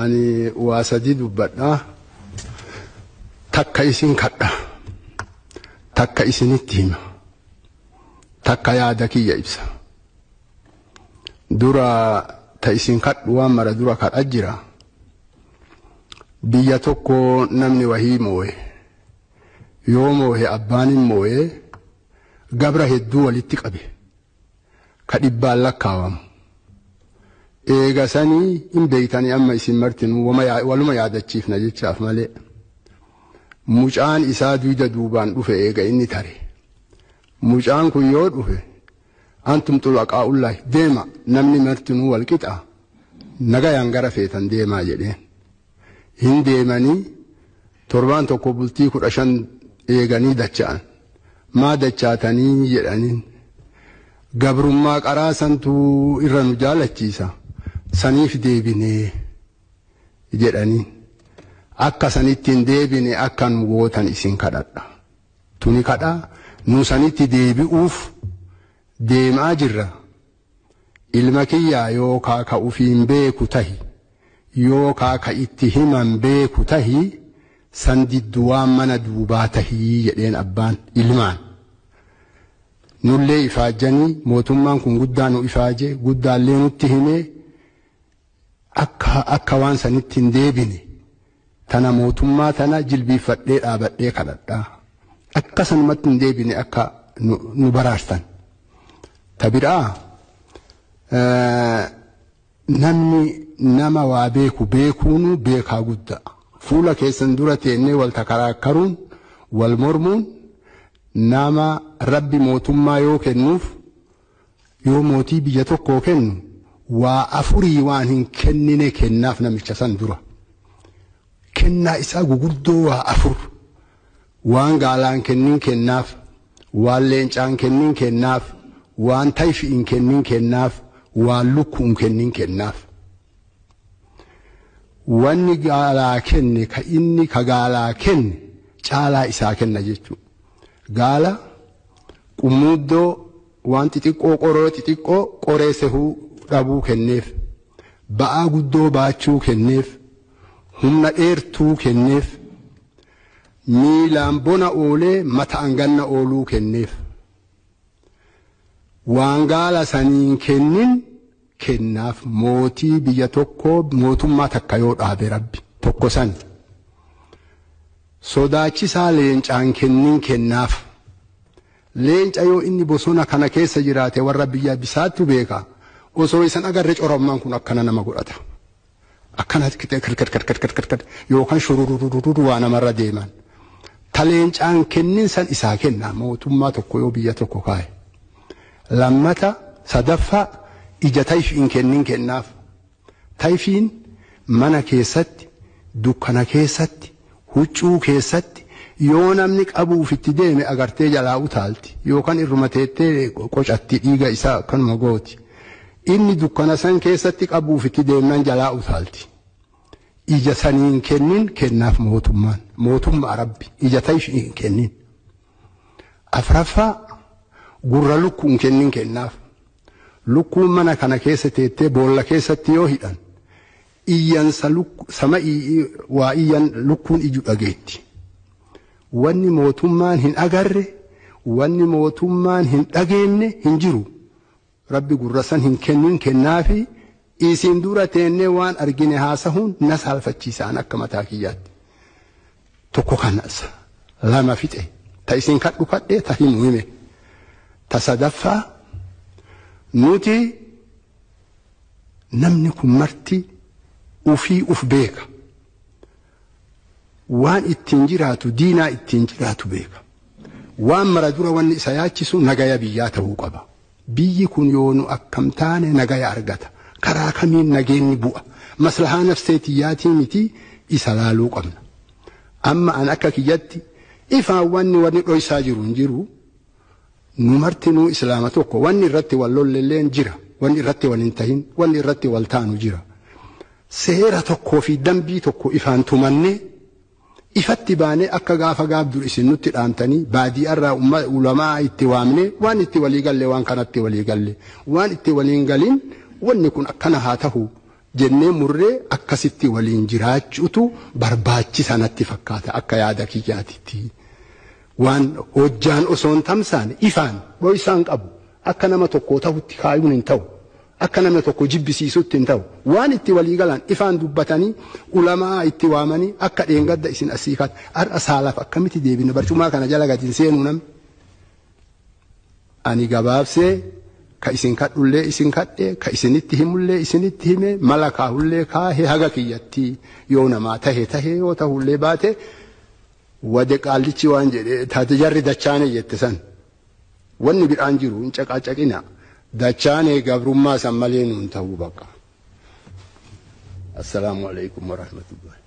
Ani waasadi dubbadha takka isin kadha takka isinitti hima takka yaada kiyya ibsa dura ta isin kadhu waan mara dura kadha jira biyya tokko namni wahii moo'e yoo moo'e abbaanin moo'e gabra hedduu walitti qabe ka dhibbaan lakkaawamu eega sanii hin beeytanii amma isin martinu waluma yaadachiifna jechaaf malee mucaan isaa duyda duubaan dhufe eega inni tare mucaan kun yoo dhufe antum xulaqaa'ullahi deema namni martinu wal qixa nagayaan gara feetan deemaa jedheen hin deemanii torbaan tokko bultii 15 eeganii dacha'an maa dachaatanii jedhaniin gabrummaa qaraasantu irra nu jaalachiisa saniif deebinee jedhaniin akka sanittiin deebine akka nu gootan isin kadhadha tuni kadha nu sanitti deebi'uuf deemaa jirra ilma kiyyaa yookaa ka ufiin beeku tahi yookaa ka itti himan beeku tahi san didduwaan mana duubaa tahii jedheen abbaan ilmaan nullee ifaajanii mootummaan kun guddaa nu ifaaje guddaallee nutti himee akka waan sanitti hin deebine tana mootummaa tana jilbiifadhee dhaabadhee kadhadhaa akka sanumatti hin deebine akka nu baraartan tabiraa namni nama waa beeku beekuunu beekaa guddaa fuula keessan dura teennee wal takaraakkaruun wal mormuun nama rabbi mootummaa yoo kennuuf yoo mootii biyya tokkoo kennu waa afurii waan hin kennine kennaaf namicha san dura kennaa isaa guguddoo waa afur waan gaalaan kennin kennaaf waan leencaan kennin kennaaf waan tayfiin kennin kennaaf waan lukkuun kennin kennaaf wanni gaalaa kenne ka inni ka gaalaa kenne caalaa isaa kenna jechuudha gaala qumuddoo waan xixiqqoo qoroo xixiqqoo qoreessehuu dhabuu kenneef ba'aa guddoo baachuu kenneef humna dheertuu kenneef miilaan bona oolee mataan ganna ooluu kenneef waan gaala saniin kennin kennaaf mootii biyya tokko mootummaa takka yoo dhaabe rabbi tokko san sodaachisaa leencaan kennin kennaaf leenca yoo inni bosona kana keessa jiraate warra biyya bisaattu beeka osoo isan agarre corommaan kun akkana nama godhata akkana kirkirkirkirkirkir yookaan shurururururu waa namarra deeman ta leencaan kennin san isaa kenna mootummaa tokko yoo biyya tokko kaa'e lammata sadaffaa ija tayfiin kennin kennaaf tayfiin mana keessatti dukkana keessatti huccuu keessatti yoo namni qabuuf itti deeme agartee jalaa utaalti yookaan irruma teettee qocatti dhiiga isaa kanuma gooti inni dukkana san keessatti qabuuf itti deemnan jalaa utaalti ija saniin kennin kennaaf mootummaa rabbi ija tayfiin kennin afraffaa gurra lukkuun kennin kennaaf lukkuun mana kana keessa teettee boolla keessatti yoo hidhan iyyansa sama waa iyyan lukkuun iju dhageetti wanni mootummaan hin agarre wanni mootummaan hin dhageenye hin jiru rabbi gurra san hin kennin kennaafi isin dura teennee waan argine haasahuun na saalfachiisaan akka mataa kiyyaatti tokko kanas lama fixe ta isin kadhu kadhee ta himu hime ta sadaffaa nuti namni kun marti ufii uf beeka waan ittiin jiraatu diinaa ittiin jiraatu beeka waan mara dura wanni isa yaachisu nagaya biyyaa ta'uu qaba biyyi kun yoo nu akkam taane nagaya argata karaa kamiin nageenni bu'a maslahaa nafseetiyyaatii miti isa laaluu qabna amma an akka kiyyatti ifaan wanni dhoysaa jiru hin jiru nu martinuu islaama tokko wanni irratti wal lollelleen jira wanni irratti wal hin tahin wanni irratti wal taanu jira seera tokkoo fi dambii tokko ifaan tumanne ifatti baane akka gaafa gaabdur isin nutti dhaamtanii baadiyyaarraa ulamaa itti waamne waan itti walii galle waan kanatti walii galle waan itti waliin galin wanni kun akkana haa tahu jennee murree akkasitti waliin jiraachuutu barbaachisaa natti fakkaata akka yaada kiyyaatitti. Waan hojjaan osoon tamsaan ifaan dho'isaan qabu akka nama tokko ta'utti kaayuun hin ta'u. Akka nama tokko jibbisiisutti hin ta'u. Waan itti walii galan ifaan dubbatanii ulamaa itti waamanii akka dheengadda isin asii kaat har'a saalaaf akkamitti deebina barcumaa kana jala gadi seenuu namni. Ani gabaabsee ka isin kadhullee isin kadhee ka isinitti himullee isinitti hime mala kaahullee kaahee haga kiyyatti yoo namaa tahee yoo tahullee baate wade qaallichi waan jedhee taate jarri dachaane jette san wanni bidhaan jiru hin caqacaqina dachaane gabrummaa san malee nuun ta'uu bakka. Assalaamu alaikum warahmatullahi.